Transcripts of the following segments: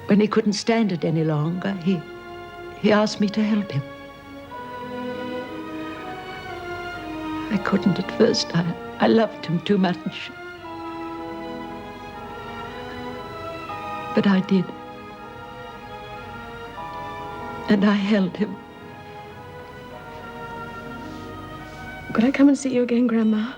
When he couldn't stand it any longer, he asked me to help him. I couldn't at first. I loved him too much. But I did. And I held him. Could I come and see you again, Grandma?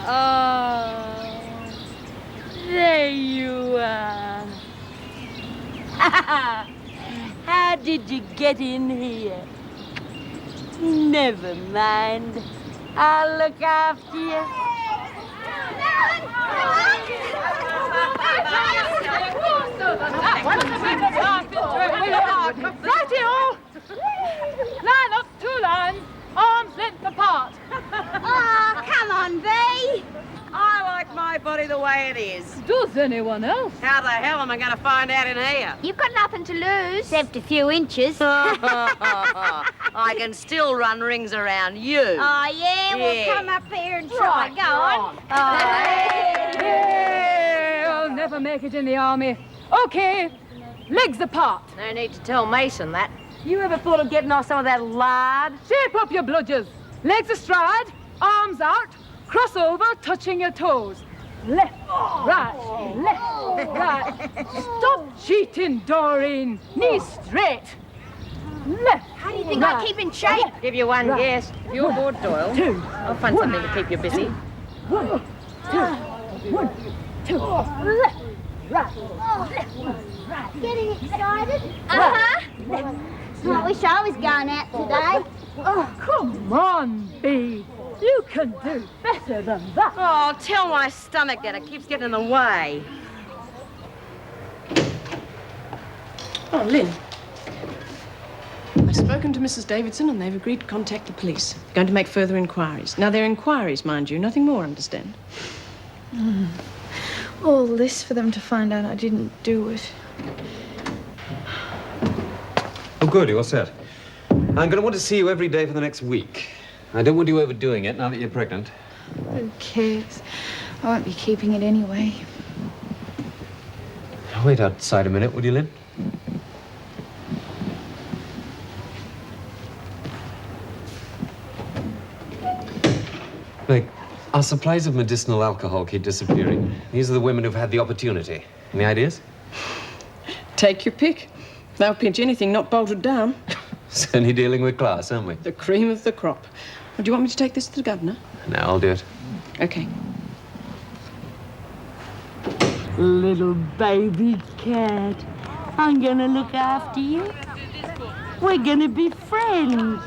Oh, there you are. How did you get in here? Never mind. I'll look after you. Righty-o! Line up, 2 lines, arms length apart. Oh, come on, Bee. I like my body the way it is. Does anyone else? How the hell am I going to find out in here? You've got nothing to lose. Except a few inches. I can still run rings around you. Oh, yeah? Yeah. Well, come up here and try. Right, Go on. Hey, I'll never make it in the army. Okay, legs apart. No need to tell Mason that. You ever thought of getting off some of that lard? Shape up your bludgers. Legs astride, arms out, cross over, touching your toes. Left, right, left, right. Stop cheating, Doreen. Knees straight. Left. How do you think I keep in shape? Give you one guess. If you're bored, Doyle, 2. I'll find something to keep you busy. 1, 2, left, right, left. Getting excited? Uh-huh. I wish I was going out today. Oh, come on, Bee. You can do better than that. Oh, tell my stomach that. It keeps getting in the way. Oh, Lynn. I've spoken to Mrs. Davidson and they've agreed to contact the police. They're going to make further inquiries. Now, they're inquiries, mind you, nothing more, understand? All this for them to find out I didn't do it. Oh, good, you're set. I'm going to want to see you every day for the next week. I don't want you overdoing it now that you're pregnant. Who cares? I won't be keeping it anyway. Wait outside a minute, would you, Lynn? Look, our supplies of medicinal alcohol keep disappearing. These are the women who've had the opportunity. Any ideas? Take your pick. They'll pinch anything not bolted down. Certainly dealing with class, aren't we? The cream of the crop. Well, do you want me to take this to the governor? No, I'll do it. Okay. Little baby cat, I'm gonna look after you. We're gonna be friends.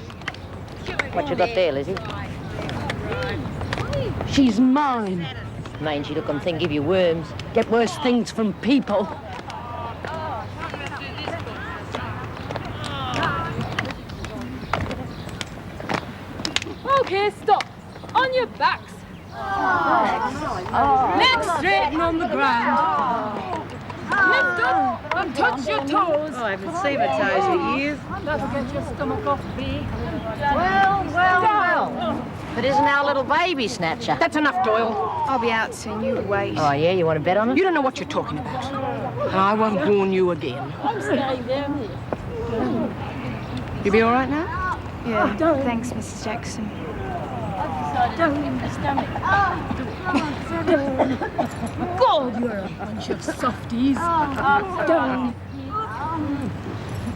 What you got there, Lizzie? She's mine. Mangy looking thing give you worms. Get worse things from people. Okay, stop. On your backs. Legs straight and on the ground. Lift up and touch your toes. Oh, I haven't seen my toes for years. That'll get your stomach off, Bee. Well. But isn't our little baby snatcher? That's enough, Doyle. I'll be out soon, you wait. Oh, yeah? You want to bet on it? You don't know what you're talking about. And I won't warn you again. I'm staying down here. You be all right now? Yeah, thanks, Mrs. Jackson. Down in the stomach. God, you're a bunch of softies. Down.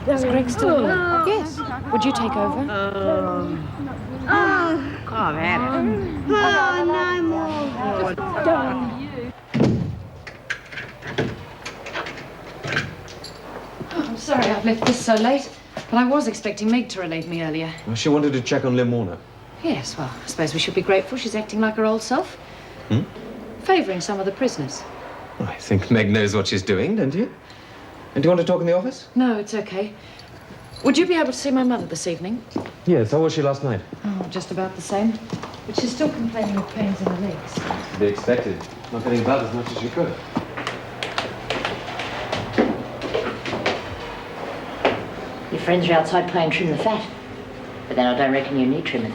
Is Greg still here? Yes. Would you take over? I've had it. Oh, no more. Down. I'm sorry I've left this so late, but I was expecting Meg to relieve me earlier. Well, she wanted to check on Lemorna. Yes, well, I suppose we should be grateful she's acting like her old self. Favouring some of the prisoners. I think Meg knows what she's doing, don't you? And do you want to talk in the office? No, it's okay. Would you be able to see my mother this evening? Yes, how was she last night? Oh, just about the same. But she's still complaining of pains in her legs. To be expected. Not getting about as much as she could. Your friends are outside playing trim the fat. But then I don't reckon you need trimming.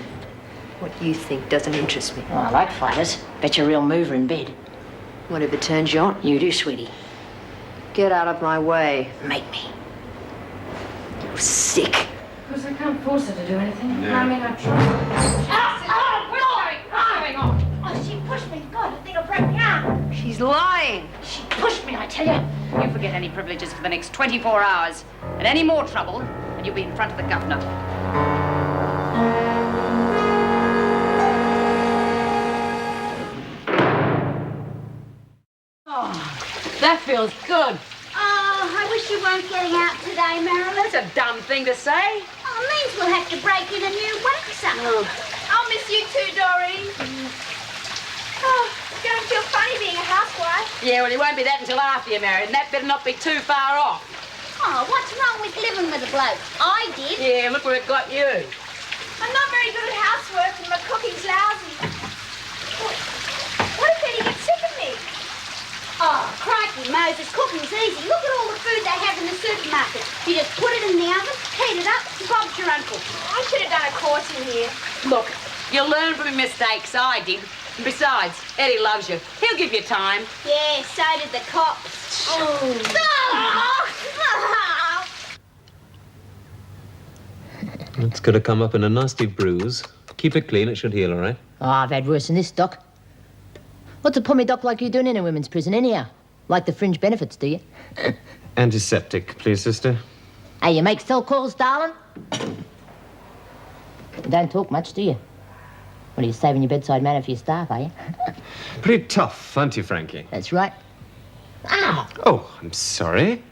What you think doesn't interest me. Oh, I like fighters. Bet you're a real mover in bed. Whatever turns you on. You do, sweetie. Get out of my way. Make me. You're sick. Of course, I can't force her to do anything. Yeah. I mean, I tried. What's going on? Oh, she pushed me. God, I think I broke my arm. She's lying. She pushed me, I tell you. You forget any privileges for the next 24 hours. And any more trouble, and you'll be in front of the governor. That feels good. Oh, I wish you weren't getting out today, Marilyn. That's a dumb thing to say. Oh, it means we'll have to break in a new waxer. I'll miss you too, Doreen. Oh, it's going to feel funny being a housewife. Yeah, well, it won't be that until after you're married, and that better not be too far off. Oh, what's wrong with living with a bloke? I did. Yeah, look where it got you. I'm not very good at housework and my cooking's lousy. What if Eddie gets sick of me? Oh, crikey, Moses, cooking's easy. Look at all the food they have in the supermarket. You just put it in the oven, heat it up, and Bob's your uncle. I should have done a course in here. Look, you'll learn from your mistakes. I did. And besides, Eddie loves you. He'll give you time. Yeah, so did the cops. Oh. It's going to come up in a nasty bruise. Keep it clean, it should heal, all right? Oh, I've had worse than this, Doc. What's a pommy doc like you doing in a women's prison anyhow? Like the fringe benefits, do you? Antiseptic, please, sister. Hey, you make cell calls, darling? You don't talk much, do you? Well, you're saving your bedside manner for your staff, are you? Pretty tough, aren't you, Frankie? That's right. Ow! Oh, I'm sorry.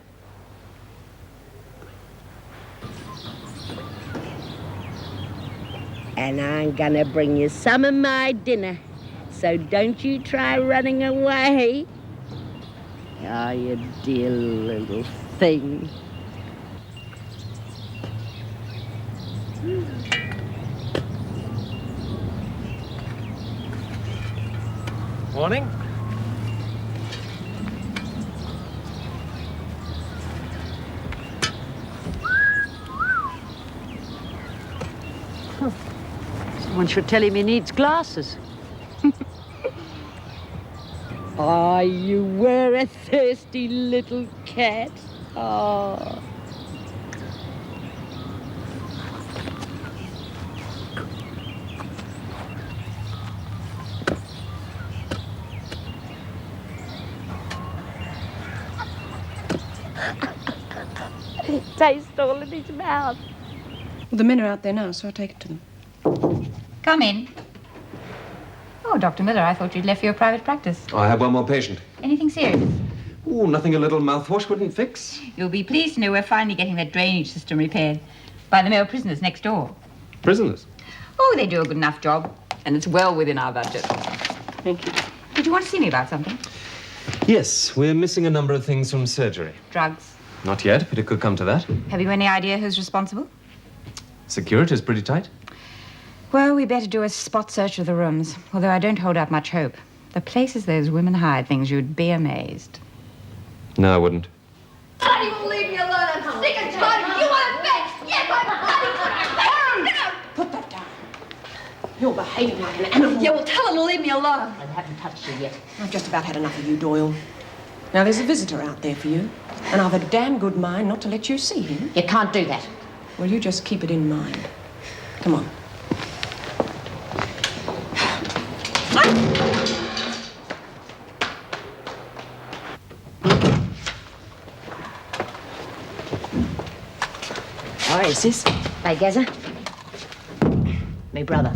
And I'm gonna bring you some of my dinner. So don't you try running away. Oh, you dear little thing. Morning. Someone should tell him he needs glasses. Oh, you were a thirsty little cat. Oh. It tastes all in his mouth. Well, the men are out there now, so I'll take it to them. Come in. Oh, Dr. Miller, I thought you'd left for your private practice. I have one more patient. Anything serious? Ooh, nothing a little mouthwash wouldn't fix. You'll be pleased to know we're finally getting that drainage system repaired by the male prisoners next door. Prisoners. Oh, they do a good enough job, and it's well within our budget. Thank you. Did you want to see me about something? Yes, we're missing a number of things from surgery. Drugs. Not yet, but it could come to that. Have you any idea who's responsible? Security's pretty tight. Well, we better do a spot search of the rooms, although I don't hold out much hope. The places those women hide things, you'd be amazed. No, I wouldn't. Bloody will leave me alone. I'm sick and tired of you want it fixed. Yes, I'm bloody. Put that down. You're behaving like an animal. Yeah, well, tell him to leave me alone. I haven't touched you yet. I've just about had enough of you, Doyle. Now, there's a visitor out there for you, and I've a damn good mind not to let you see him. You can't do that. Well, you just keep it in mind. Come on. Hi, is this? Hey, Gazza. Me brother.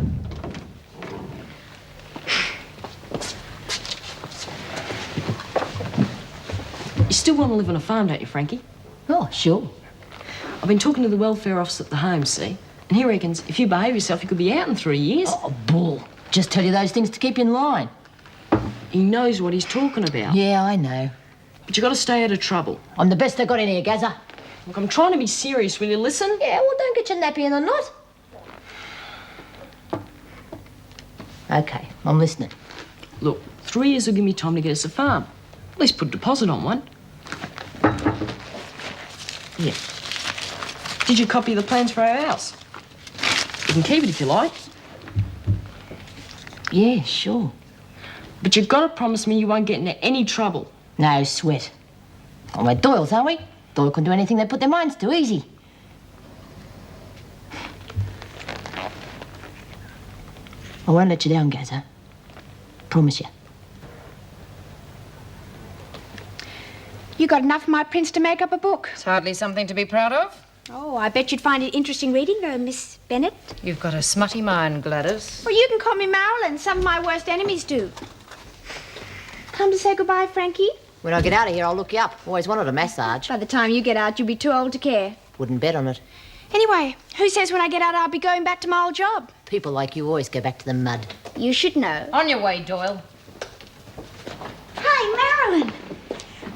You still want to live on a farm, don't you, Frankie? Oh, sure. I've been talking to the welfare officer at the home, see? And he reckons if you behave yourself, you could be out in 3 years. Oh, bull. Just tell you those things to keep you in line. He knows what he's talking about. Yeah, I know. But you got to stay out of trouble. I'm the best they got in here, Gazza. Look, I'm trying to be serious. Will you listen? Yeah, well, don't get your nappy in the knot. Okay, I'm listening. Look, 3 years will give me time to get us a farm. At least put a deposit on one. Yeah. Did you copy the plans for our house? You can keep it if you like. Yeah, sure. But you've got to promise me you won't get into any trouble. No sweat. Oh, we're Doyles, aren't we? Doyle can do anything they put their minds to, easy. I won't let you down, Gazza. Promise you. You got enough of my prince to make up a book. It's hardly something to be proud of. Oh, I bet you'd find it interesting reading, though, Miss Bennett. You've got a smutty mind, Gladys. Well, you can call me Marilyn. Some of my worst enemies do. Come to say goodbye, Frankie? When I get out of here, I'll look you up. Always wanted a massage. By the time you get out, you'll be too old to care. Wouldn't bet on it. Anyway, who says when I get out I'll be going back to my old job? People like you always go back to the mud. You should know. On your way, Doyle. Hi, Marilyn.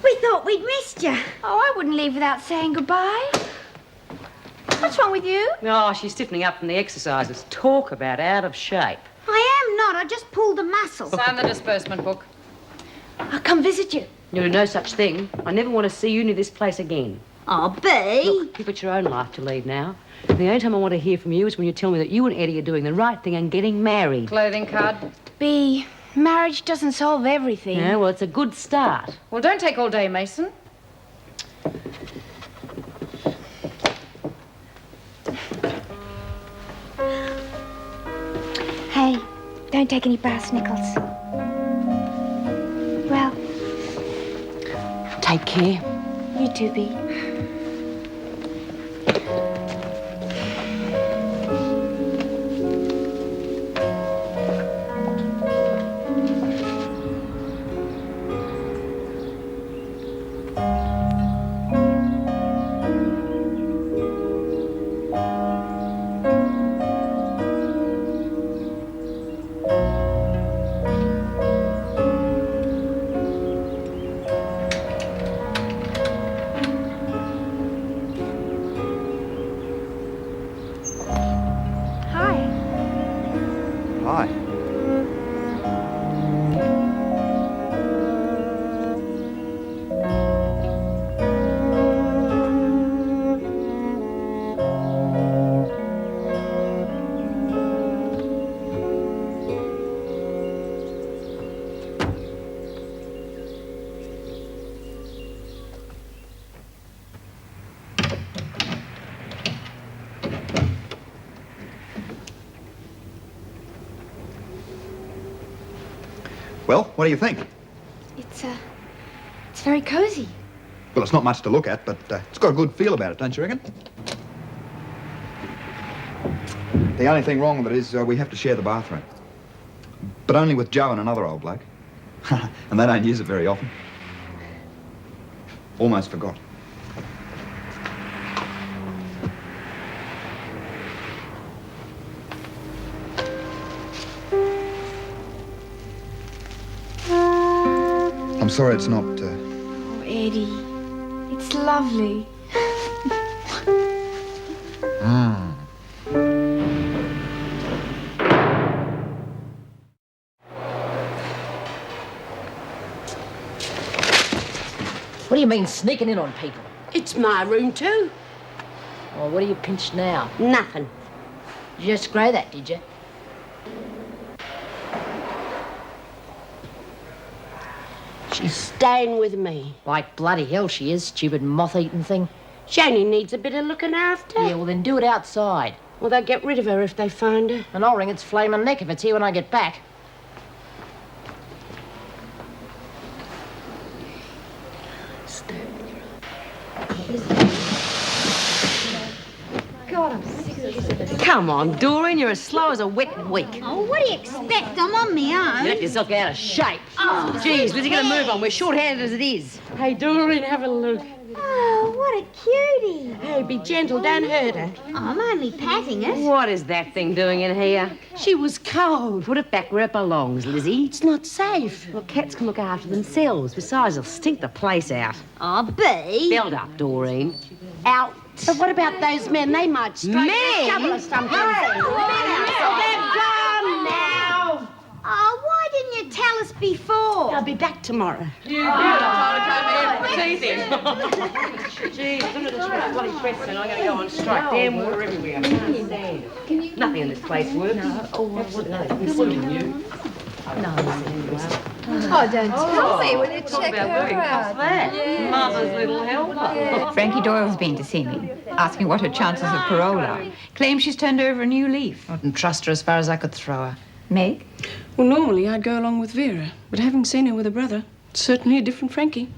We thought we'd missed you. Oh, I wouldn't leave without saying goodbye. What's wrong with you? Oh, she's stiffening up from the exercises. Talk about out of shape. I am not. I just pulled a muscle. Sign the disbursement book. I'll come visit you. You'll do no such thing. I never want to see you near this place again. Oh, Bea. Look, you've got your own life to lead now. And the only time I want to hear from you is when you tell me that you and Eddie are doing the right thing and getting married. Clothing card. Bea, marriage doesn't solve everything. Yeah, well, it's a good start. Well, don't take all day, Mason. Hey, don't take any brass nickels. Well, Take care. you too, Bea. Hi. Hi. Well, what do you think? It's very cozy. Well, it's not much to look at, but it's got a good feel about it, don't you reckon? The only thing wrong with it is we have to share the bathroom. But only with Joe and another old bloke. And they don't use it very often. Almost forgot. I'm sorry it's not... Oh, Eddie, it's lovely. What do you mean, sneaking in on people? It's my room too. Oh, what are you pinched now? Nothing. Did you just grow that, did you? She's staying with me. Like bloody hell she is, stupid moth-eating thing. She only needs a bit of looking after. Yeah, well then do it outside. Well, they'll get rid of her if they find her. And I'll wring its flaming neck if it's here when I get back. God, I'm sick of this. Come on, Doreen, you're as slow as a wet week. Oh, what do you expect? I'm on my own. You let yourself get out of shape. Oh, Geez, Lizzie, get a move on. We're short-handed as it is. Hey, Doreen, have a look. Oh, what a cutie. Hey, be gentle, don't hurt her. Oh, I'm only patting it. What is that thing doing in here? She was cold. Put it back where it belongs, Lizzie. It's not safe. Well, cats can look after themselves. Besides, they'll stink the place out. Oh, Bee. Build up, Doreen. Out. But what about those men? They might strike Men? a couple of something. Hey, They're gone now. Oh, why didn't you tell us before? I'll be back tomorrow. Geez, look at this bloody press and I'm going to go on strike. Damn water everywhere. I can't stand it. Nothing in this place works. No. Oh, including you. Oh, don't tell me. Will you check her out? That? Mother's little helper. Frankie Doyle's been to see me, asking what her chances of parole are. Claims she's turned over a new leaf. I wouldn't trust her as far as I could throw her. Meg? Well, normally I'd go along with Vera, but having seen her with her brother, it's certainly a different Frankie.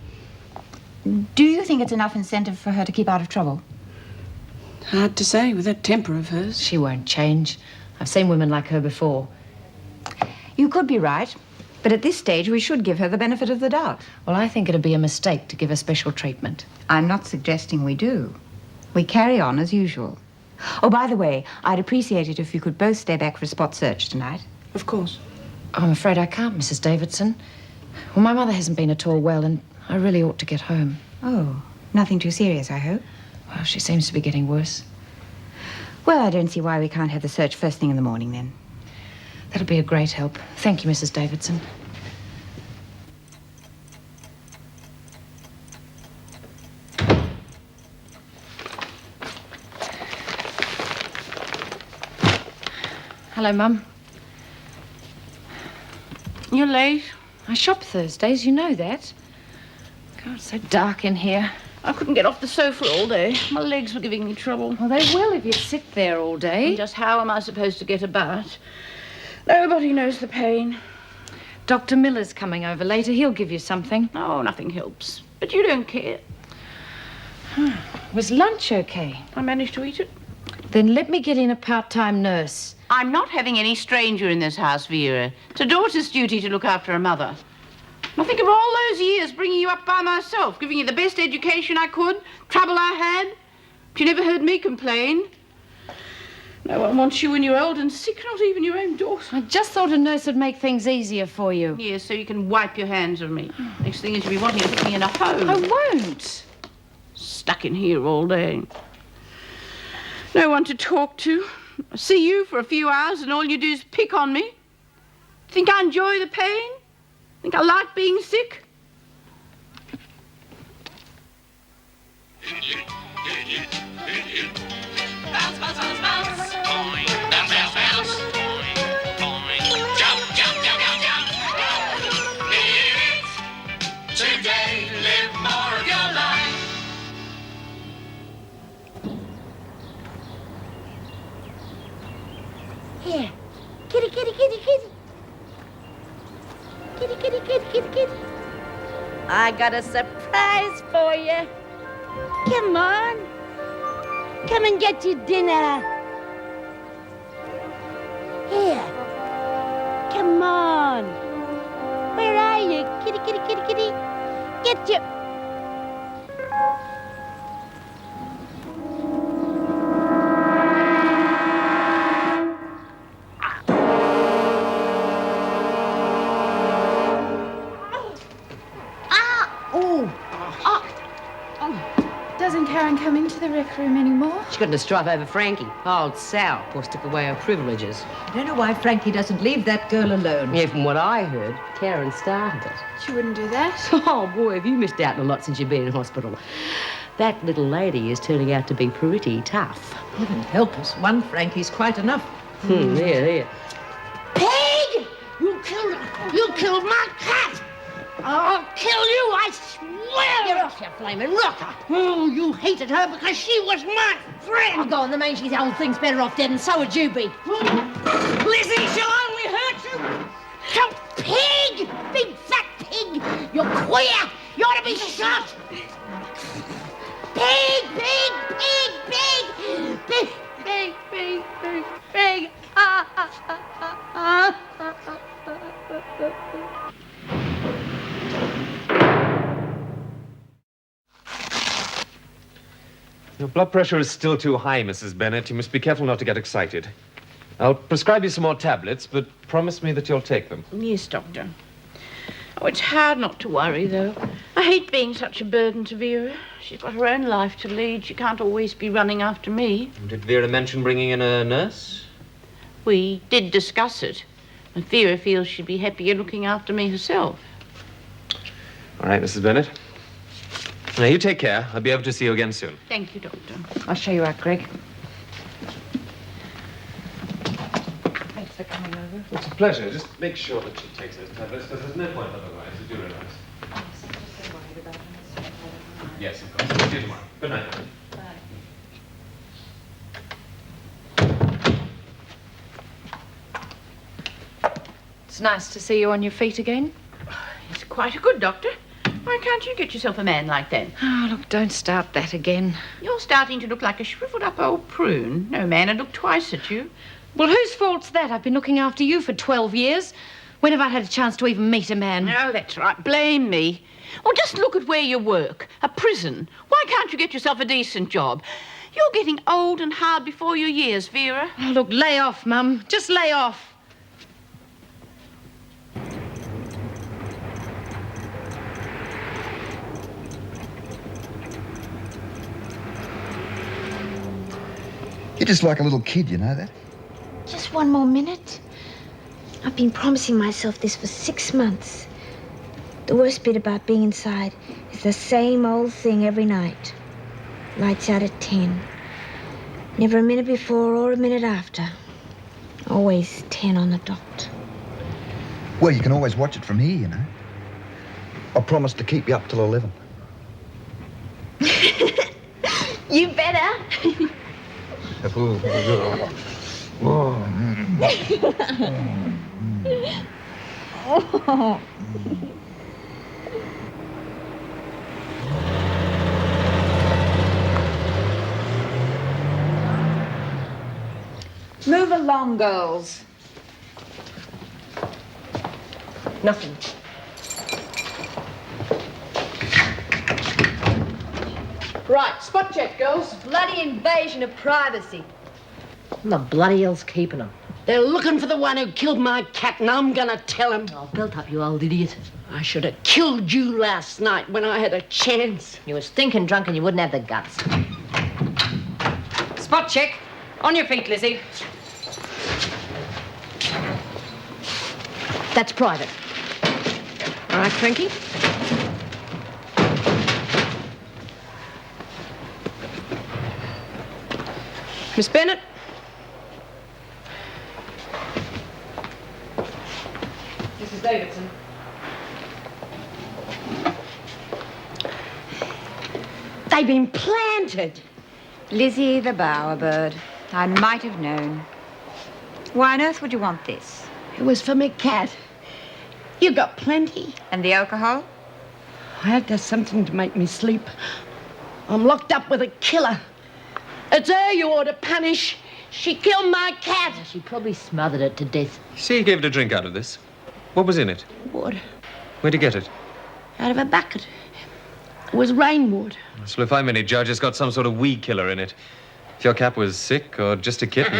Do you think it's enough incentive for her to keep out of trouble? Hard to say with that temper of hers. She won't change. I've seen women like her before. You could be right, but at this stage we should give her the benefit of the doubt. Well, I think it'd be a mistake to give her special treatment. I'm not suggesting we do. We carry on as usual. Oh, by the way, I'd appreciate it if you could both stay back for a spot search tonight. Of course. I'm afraid I can't, Mrs. Davidson. Well, my mother hasn't been at all well, and I really ought to get home. Oh, nothing too serious, I hope. Well, she seems to be getting worse. Well, I don't see why we can't have the search first thing in the morning, then. That'll be a great help. Thank you, Mrs. Davidson. Hello, Mum. You're late. I shop Thursdays, you know that. God, it's so dark in here. I couldn't get off the sofa all day. My legs were giving me trouble. Well, they will if you sit there all day. And just how am I supposed to get about? Nobody knows the pain. Dr. Miller's coming over later. He'll give you something. Oh, nothing helps. But you don't care. Was lunch okay? I managed to eat it. Then let me get in a part-time nurse. I'm not having any stranger in this house, Vera. It's a daughter's duty to look after a mother. Now think of all those years bringing you up by myself, giving you the best education I could, trouble I had. But you never heard me complain. No one wants you when you're old and sick, not even your own daughter. I just thought a nurse would make things easier for you. Yes, so you can wipe your hands on me. Next thing is you'll be wanting to put me in a home. I won't. Stuck in here all day. No one to talk to. I see you for a few hours and all you do is pick on me. Think I enjoy the pain? Think I like being sick? Bounce, bounce, bounce, bounce. Boing. Bounce, bounce, bounce. Boing, boing. Jump, jump, jump, jump, jump. Hit it. Today, live more of your life. Here. Kitty, kitty, kitty, kitty. Kitty, kitty, kitty, kitty, kitty. I got a surprise for you. Come on. Come and get your dinner. Here. Come on. Where are you? Kitty, kitty, kitty, kitty. Get your... Doesn't Karen come into the rec room anymore? She got in a strife over Frankie. Old Sal, poor took away her privileges. I don't know why Frankie doesn't leave that girl alone. Yeah, from what I heard, Karen started it. She wouldn't do that. Oh, boy, have you missed out on a lot since you've been in hospital. That little lady is turning out to be pretty tough. Heaven help us. One Frankie's quite enough. There. Pig! You killed my cat! I'll kill you, I swear! Well, you're off, you flaming rocker. Oh, you hated her because she was my friend. Oh, go on, the man, she's the old thing's better off dead, and so would you be. Lizzie, she'll only hurt you. You pig! Big fat pig! You're queer! You ought to be shot! Pig! Pig! Pig! Pig! Pig! Pig! Pig! Pig! Pig! Ah! Ah! Ah! Your blood pressure is still too high, Mrs. Bennett. You must be careful not to get excited. I'll prescribe you some more tablets, but promise me that you'll take them. Yes, Doctor. Oh, it's hard not to worry, though. I hate being such a burden to Vera. She's got her own life to lead. She can't always be running after me. Did Vera mention bringing in a nurse? We did discuss it. And Vera feels she'd be happier looking after me herself. All right, Mrs. Bennett. Now, you take care. I'll be able to see you again soon. Thank you, Doctor. I'll show you out, Greg. Thanks for coming over. It's a pleasure. Just make sure that she takes those tablets, because there's no point otherwise. You do realize. Yes, of course. See you tomorrow. Good night. It's nice to see you on your feet again. It's quite a good doctor. Why can't you get yourself a man like that? Oh, look, don't start that again. You're starting to look like a shriveled up old prune. No man would look twice at you. Well, whose fault's that? I've been looking after you for 12 years. When have I had a chance to even meet a man? No, that's right. Blame me. Well, just look at where you work. A prison. Why can't you get yourself a decent job? You're getting old and hard before your years, Vera. Oh, look, lay off, Mum. Just lay off. You're just like a little kid, you know that? Just one more minute. I've been promising myself this for 6 months. The worst bit about being inside is the same old thing every night. Lights out at 10. Never a minute before or a minute after. Always 10 on the dot. Well, you can always watch it from here, you know. I promised to keep you up till 11. You better. Move along, girls. Nothing. Right, spot check, girls. Bloody invasion of privacy. The bloody hell's keeping them? They're looking for the one who killed my cat, and I'm gonna tell him. Oh, belt up, you old idiot. I should have killed you last night when I had a chance. You were stinking drunk and you wouldn't have the guts. Spot check. On your feet, Lizzie. That's private. All right, Frankie. Miss Bennett. Mrs. Davidson. They've been planted. Lizzie the bowerbird. I might have known. Why on earth would you want this? It was for me cat. You got plenty. And the alcohol? I had to have something to make me sleep. I'm locked up with a killer. It's her you ought to punish. She killed my cat. She probably smothered it to death. See, you gave it a drink out of this. What was in it? Water. Where'd you get it? Out of a bucket. It was rainwater. So if I'm any judge, it's got some sort of weed killer in it. If your cat was sick or just a kitten.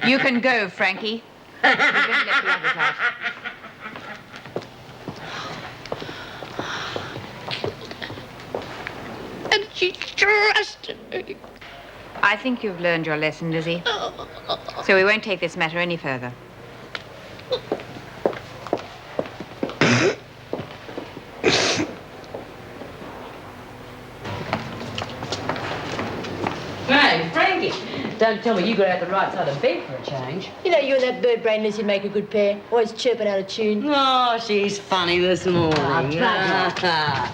You can go, Frankie. We're going to let the others out. And she trusted me. I think you've learned your lesson, Lizzie. So we won't take this matter any further. Hey, Frankie, don't tell me you got out the right side of bed for a change. You know, you and that bird brain Lizzie make a good pair. Always chirping out of tune. Oh, she's funny this morning. Oh, try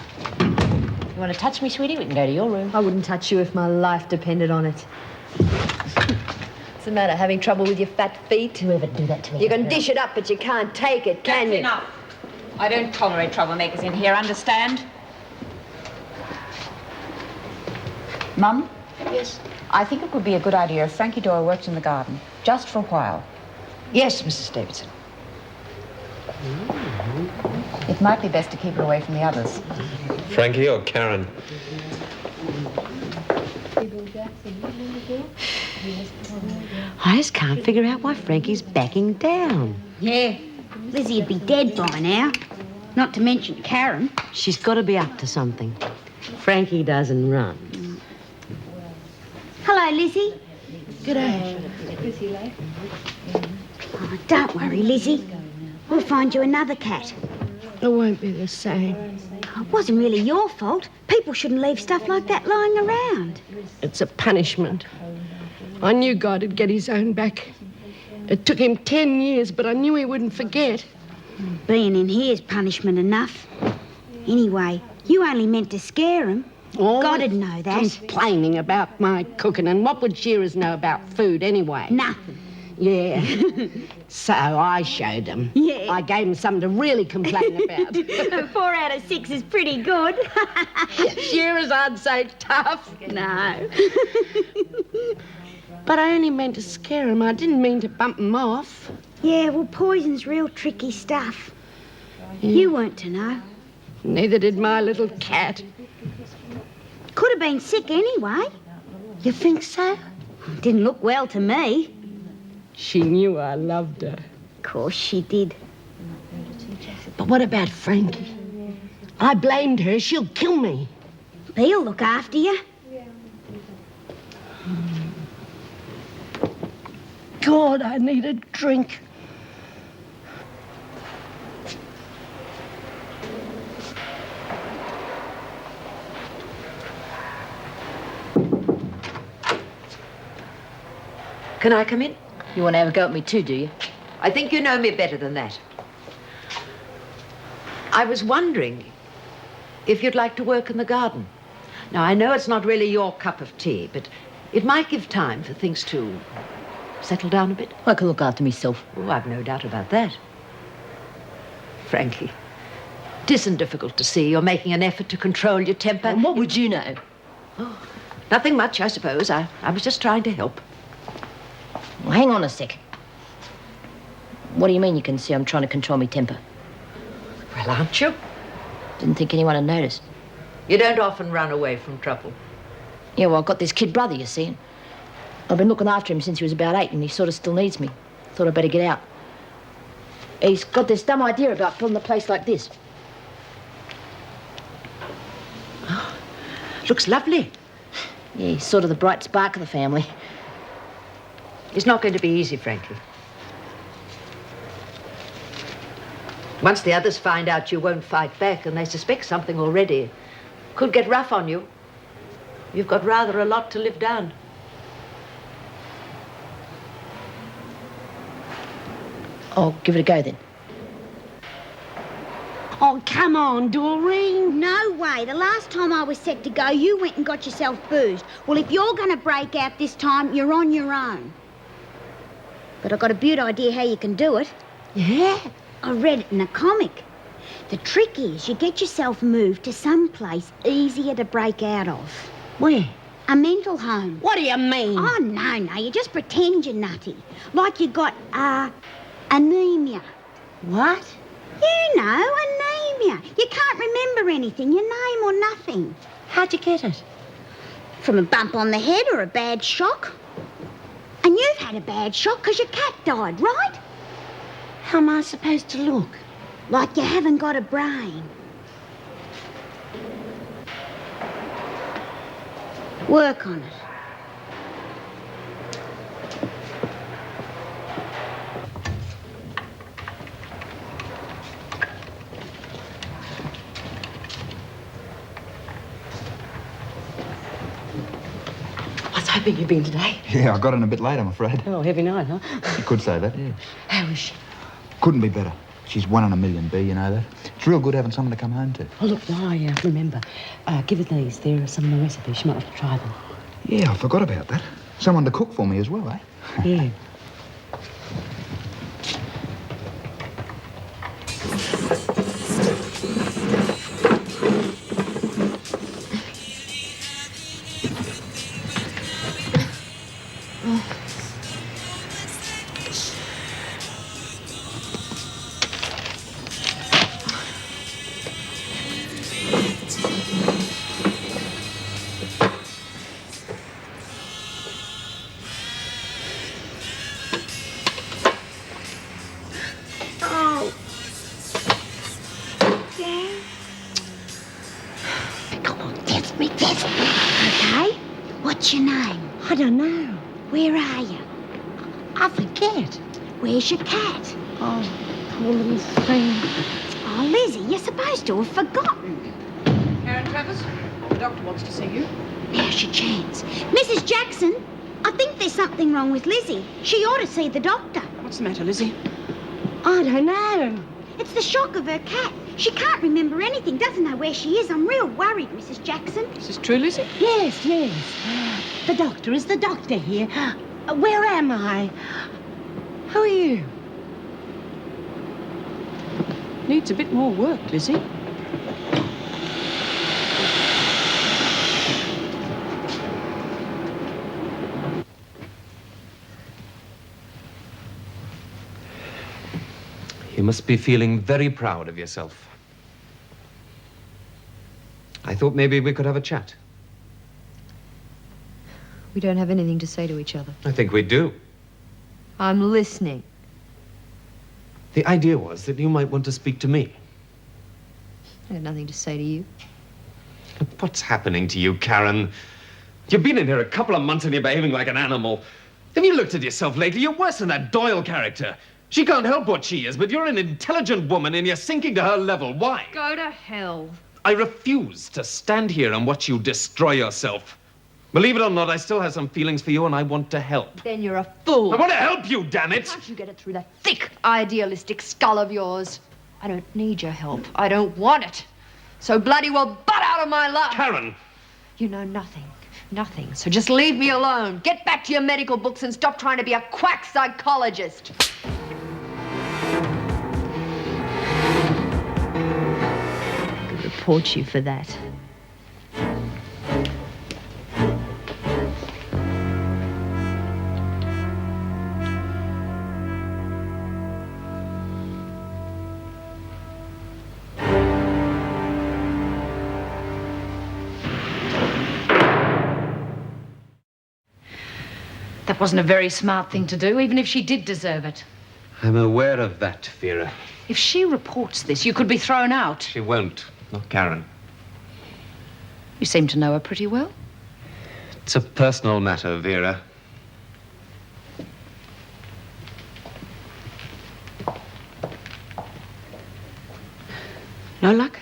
want to touch me, sweetie? We can go to your room. I wouldn't touch you if my life depended on it. What's the matter, having trouble with your fat feet? Do you ever do that to me? You can dish it up, but you can't take it, can That's you? enough. I don't tolerate troublemakers in here, understand? Mum? Yes? I think it would be a good idea if Frankie Doyle worked in the garden, just for a while. Yes, Mrs. Davidson. It might be best to keep her away from the others. Frankie or Karen? I just can't figure out why Frankie's backing down. Yeah, Lizzie'd be dead by now. Not to mention Karen. She's got to be up to something. Frankie doesn't run. Hello, Lizzie. G'day. Oh, don't worry, Lizzie. We'll find you another cat. It won't be the same. It wasn't really your fault. People shouldn't leave stuff like that lying around. It's a punishment. I knew God would get his own back. It took him 10 years, but I knew he wouldn't forget. Being in here's punishment enough. Anyway, you only meant to scare him. God'd know that. Complaining about my cooking, and what would shearers know about food anyway? Nothing. Yeah. So I showed them. Yeah. I gave them something to really complain about. 4 out of 6 is pretty good. Shearers aren't so tough. No. But I only meant to scare them. I didn't mean to bump them off. Yeah, well, poison's real tricky stuff. You weren't to know. Neither did my little cat. Could have been sick anyway. You think so? Didn't look well to me. She knew I loved her. Of course she did. But what about Frankie? I blamed her. She'll kill me. He'll look after you. God, I need a drink. Can I come in? You want to have a go at me too, do you? I think you know me better than that. I was wondering if you'd like to work in the garden. Now, I know it's not really your cup of tea, but it might give time for things to settle down a bit. I can look after myself. Oh, I've no doubt about that. Frankly, it isn't difficult to see you're making an effort to control your temper. And what would you know? Oh, nothing much, I suppose. I was just trying to help. Well, hang on a sec. What do you mean you can see I'm trying to control my temper? Well, aren't you? Didn't think anyone would notice. You don't often run away from trouble. Yeah, well, I've got this kid brother, you see. And I've been looking after him since he was about 8, and he sort of still needs me. Thought I'd better get out. He's got this dumb idea about filling the place like this. Oh, looks lovely. Yeah, he's sort of the bright spark of the family. It's not going to be easy, Frankie. Once the others find out you won't fight back and they suspect something already, could get rough on you. You've got rather a lot to live down. I'll give it a go then. Oh, come on, Doreen. No way. The last time I was set to go, you went and got yourself boozed. Well, if you're going to break out this time, you're on your own. But I've got a beaut idea how you can do it. Yeah? I read it in a comic. The trick is you get yourself moved to some place easier to break out of. Where? A mental home. What do you mean? Oh, no. You just pretend you're nutty. Like you got, anemia. What? You know, anemia. You can't remember anything, your name or nothing. How'd you get it? From a bump on the head or a bad shock. And you've had a bad shock because your cat died, right? How am I supposed to look? Like you haven't got a brain. Work on it. I was hoping you'd been today. Yeah, I got in a bit late, I'm afraid. Oh, heavy night, huh? You could say that, yeah. How is she? Couldn't be better. She's 1 in a million, B, you know that? It's real good having someone to come home to. Oh, look, now I remember. Give her these. There are some of the recipes. She might like to try them. Yeah, I forgot about that. Someone to cook for me as well, eh? Yeah. Okay. What's your name? I don't know. Where are you? I forget. Where's your cat? Oh, poor little thing. Oh, Lizzie, you're supposed to have forgotten. Karen Travers, the doctor wants to see you. Now's your chance. Mrs. Jackson, I think there's something wrong with Lizzie. She ought to see the doctor. What's the matter, Lizzie? I don't know. It's the shock of her cat. She can't remember anything, doesn't know where she is. I'm real worried, Mrs. Jackson. Is this true, Lizzie? Yes, yes. The doctor is the doctor here. Where am I? Who are you? Needs a bit more work, Lizzie. You must be feeling very proud of yourself. I thought maybe we could have a chat. We don't have anything to say to each other. I think we do. I'm listening. The idea was that you might want to speak to me. I got nothing to say to you. What's happening to you, Karen? You've been in here a couple of months and you're behaving like an animal. Have you looked at yourself lately? You're worse than that Doyle character. She can't help what she is, but you're an intelligent woman and you're sinking to her level. Why? Go to hell. I refuse to stand here and watch you destroy yourself. Believe it or not, I still have some feelings for you and I want to help. Then you're a fool. I want to help you, damn it! Can't you get it through that thick, idealistic skull of yours? I don't need your help. I don't want it. So bloody well butt out of my life. Karen! You know nothing. Nothing. So just leave me alone. Get back to your medical books and stop trying to be a quack psychologist. I could report you for that. That wasn't a very smart thing to do, even if she did deserve it. I'm aware of that, Vera. If she reports this, you could be thrown out. She won't. Not Karen. You seem to know her pretty well. It's a personal matter, Vera. No luck?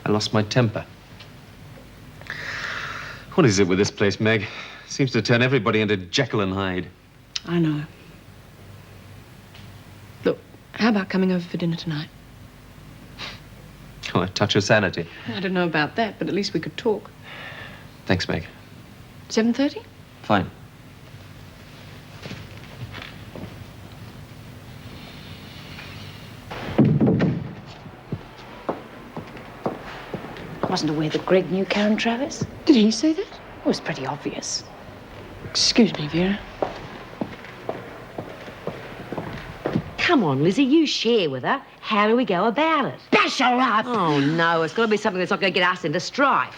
I lost my temper. What is it with this place, Meg? Seems to turn everybody into Jekyll and Hyde. I know. Look, how about coming over for dinner tonight? Oh, a touch of sanity. I don't know about that, but at least we could talk. Thanks, Meg. 7:30? Fine. I wasn't aware that Greg knew Karen Travers. Did he say that? It was pretty obvious. Excuse me, Vera. Come on, Lizzie, you share with her. How do we go about it? Bash her up! Oh, no, it's got to be something that's not going to get us into strife.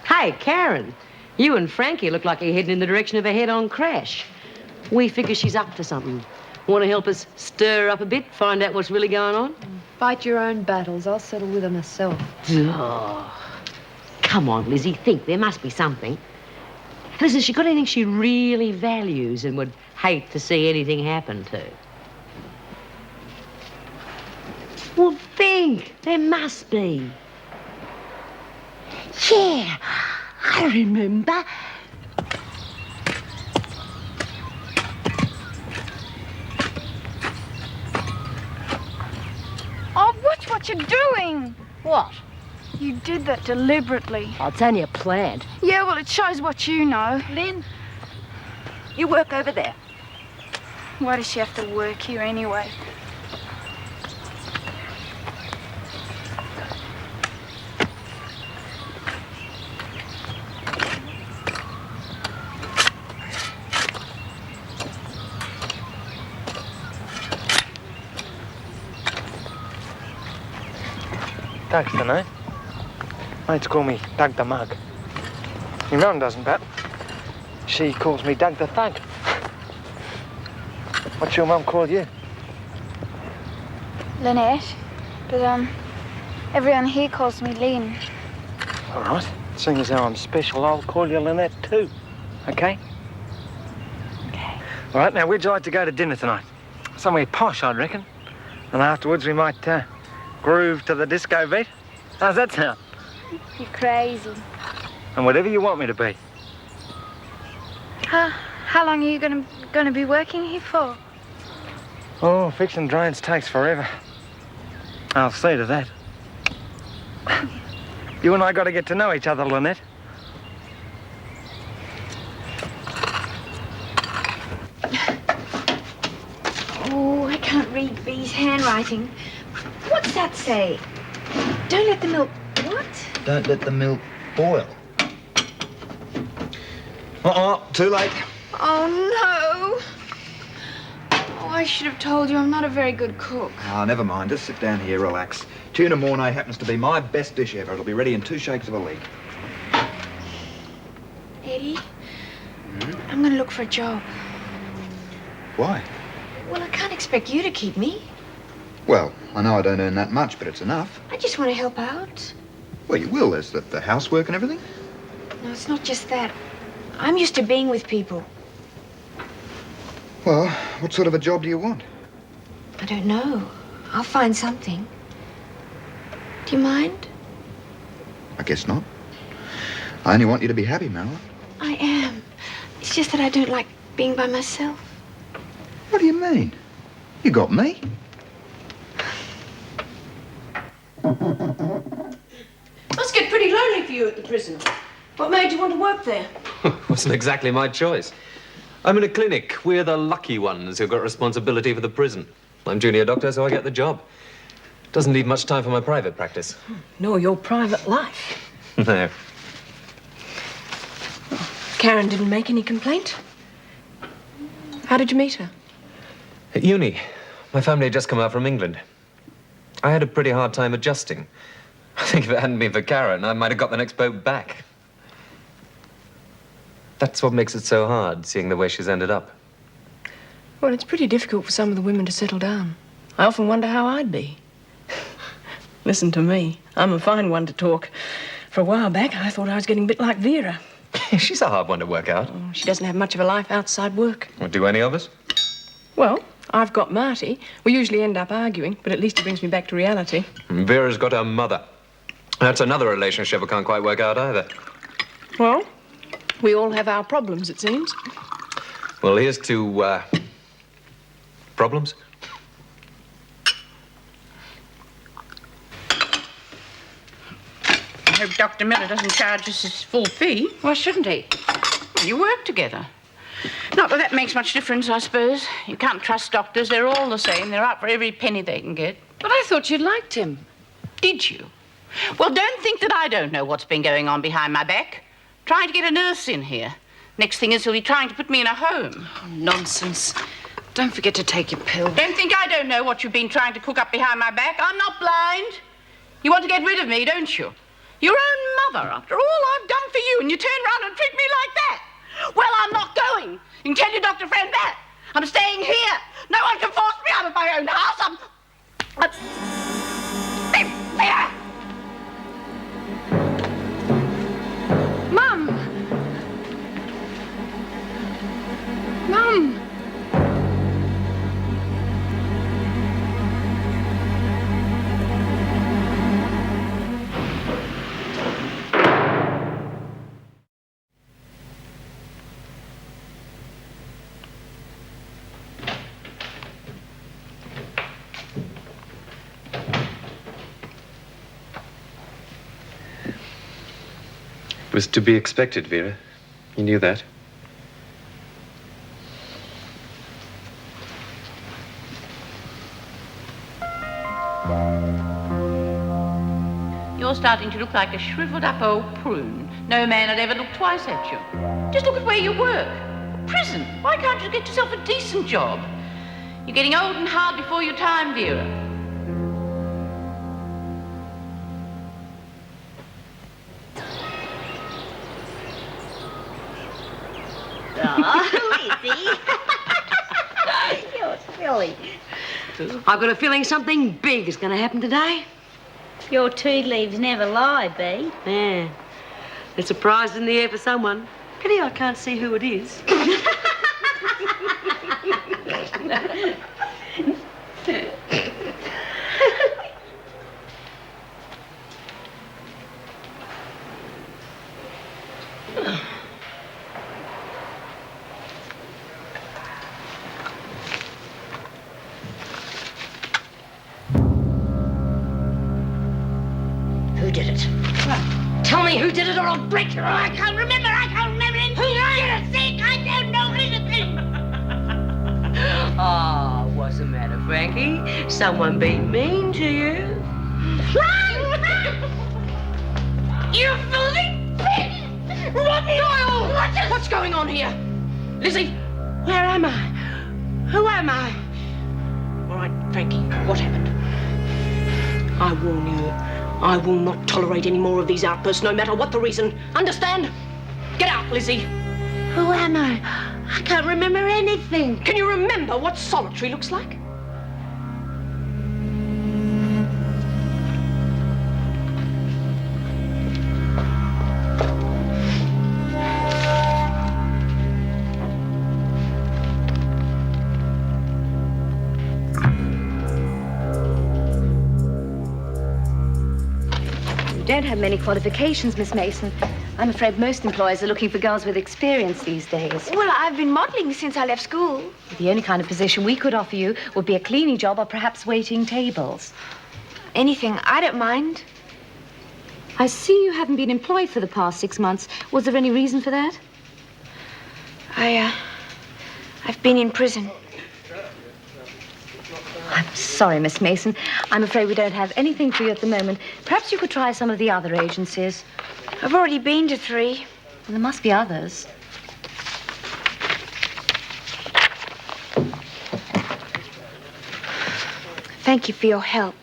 Hey, Karen, you and Frankie look like you're heading in the direction of a head-on crash. We figure she's up to something. Want to help us stir her up a bit, find out what's really going on? Fight your own battles. I'll settle with her myself. Oh. Come on, Lizzie, think. There must be something. Listen, has she got anything she really values and would hate to see anything happen to? Well, think. There must be. Yeah, I remember. you're doing. What? You did that deliberately. Oh, it's only a plant. Yeah, well, it shows what you know. Lynn, you work over there. Why does she have to work here anyway? Doug's the name. Mates call me Doug the Mug. Your mum doesn't, Pat. She calls me Doug the Thug. What's your mum call you? Lynette. But, everyone here calls me Lynn. All right. Seeing as how I'm special, I'll call you Lynette too. Okay? Okay. All right, now where'd you like to go to dinner tonight? Somewhere posh, I'd reckon. And afterwards we might groove to the disco beat. How's that sound? You're crazy. And whatever you want me to be. How long are you gonna be working here for? Oh, fixing drains takes forever. I'll see to that. You and I got to get to know each other, Lynette. Oh, I can't read Bee's handwriting. What's that say? Don't let the milk... What? Don't let the milk boil. Too late. Oh, no. Oh, I should have told you I'm not a very good cook. Ah, never mind. Just sit down here, relax. Tuna Mornay happens to be my best dish ever. It'll be ready in 2 shakes of a leg. Eddie, I'm going to look for a job. Why? Well, I can't expect you to keep me. Well, I know I don't earn that much, but it's enough. I just want to help out. Well, you will. There's the housework and everything. No, it's not just that. I'm used to being with people. Well, what sort of a job do you want? I don't know. I'll find something. Do you mind? I guess not. I only want you to be happy, Marilyn. I am. It's just that I don't like being by myself. What do you mean? You got me. Must get pretty lonely for you at the prison. What made you want to work there? Wasn't exactly my choice. I'm in a clinic. We're the lucky ones who've got responsibility for the prison. I'm junior doctor, so I get the job. Doesn't leave much time for my private practice. No, your private life. No. Karen didn't make any complaint? How did you meet her? At uni. My family had just come out from England. I had a pretty hard time adjusting. I think if it hadn't been for Karen, I might have got the next boat back. That's what makes it so hard, seeing the way she's ended up. Well, it's pretty difficult for some of the women to settle down. I often wonder how I'd be. Listen to me. I'm a fine one to talk. For a while back, I thought I was getting a bit like Vera. She's a hard one to work out. Oh, she doesn't have much of a life outside work. Well, do any of us? Well, I've got Marty. We usually end up arguing, but at least he brings me back to reality. And Vera's got her mother. That's another relationship I can't quite work out either. Well, we all have our problems, it seems. Well, here's to, problems. I hope Dr. Miller doesn't charge us his full fee. Why shouldn't he? You work together. Not that that makes much difference, I suppose. You can't trust doctors. They're all the same. They're out for every penny they can get. But I thought you liked him. Did you? Well, don't think that I don't know what's been going on behind my back. Trying to get a nurse in here. Next thing is he'll be trying to put me in a home. Oh, nonsense. Don't forget to take your pill. Don't think I don't know what you've been trying to cook up behind my back. I'm not blind. You want to get rid of me, don't you? Your own mother, after all I've done for you, and you turn around and treat me like that. Well, I'm not going. You can tell your doctor friend that. I'm staying here. No one can force me out of my own house. There. Mum! Mum! was to be expected, Vera. You knew that. You're starting to look like a shriveled up old prune. No man had ever looked twice at you. Just look at where you work. A prison. Why can't you get yourself a decent job? You're getting old and hard before your time, Vera. Oh, Lizzie. You're silly. I've got a feeling something big is going to happen today. Your tea leaves never lie, Bee. Yeah. There's a prize in the air for someone. Pity I can't see who it is. Who did it? Tell me who did it or I'll break your arm. I can't remember anything. Who did it, Zeke? I don't know anything. Oh, what's the matter, Frankie? Someone been mean to you? You filthy pig! Rodney Doyle! What's going on here? Lizzie, where am I? Who am I? All right, Frankie, what happened? I warn you, I will not tolerate any more of these outbursts, no matter what the reason. Understand? Get out, Lizzie. Who am I? I can't remember anything. Can you remember what solitary looks like? You don't have many qualifications, Miss Mason. I'm afraid most employers are looking for girls with experience these days. Well, I've been modeling since I left school. The only kind of position we could offer you would be a cleaning job or perhaps waiting tables. Anything. I don't mind. I see you haven't been employed for the past 6 months. Was there any reason for that? I've been in prison. I'm sorry, Miss Mason. I'm afraid we don't have anything for you at the moment. Perhaps you could try some of the other agencies. I've already been to 3. Well, there must be others. Thank you for your help.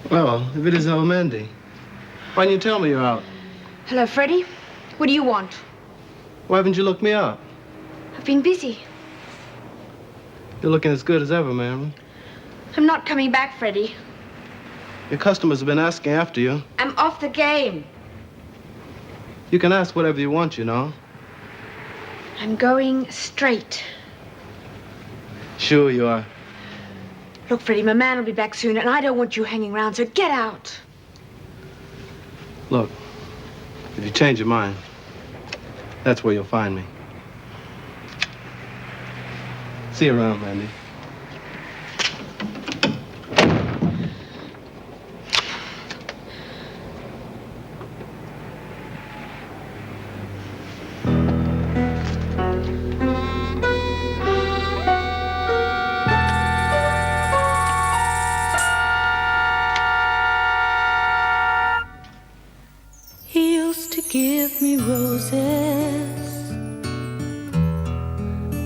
Well, if it is old Mandy, why didn't you tell me you're out? Hello, Freddie. What do you want? Why haven't you looked me up? I've been busy. You're looking as good as ever, ma'am. I'm not coming back, Freddie. Your customers have been asking after you. I'm off the game. You can ask whatever you want, you know. I'm going straight. Sure you are. Look, Freddie, my man will be back soon, and I don't want you hanging around, so get out. Look, if you change your mind, that's where you'll find me. See you around, Mandy. He used to give me roses.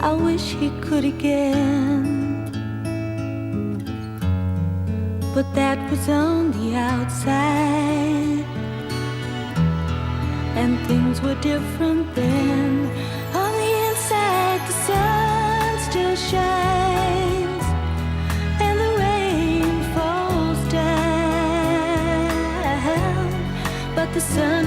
I wish he could again, but that was on the outside, and things were different then. On the inside, the sun still shines, and the rain falls down, but the sun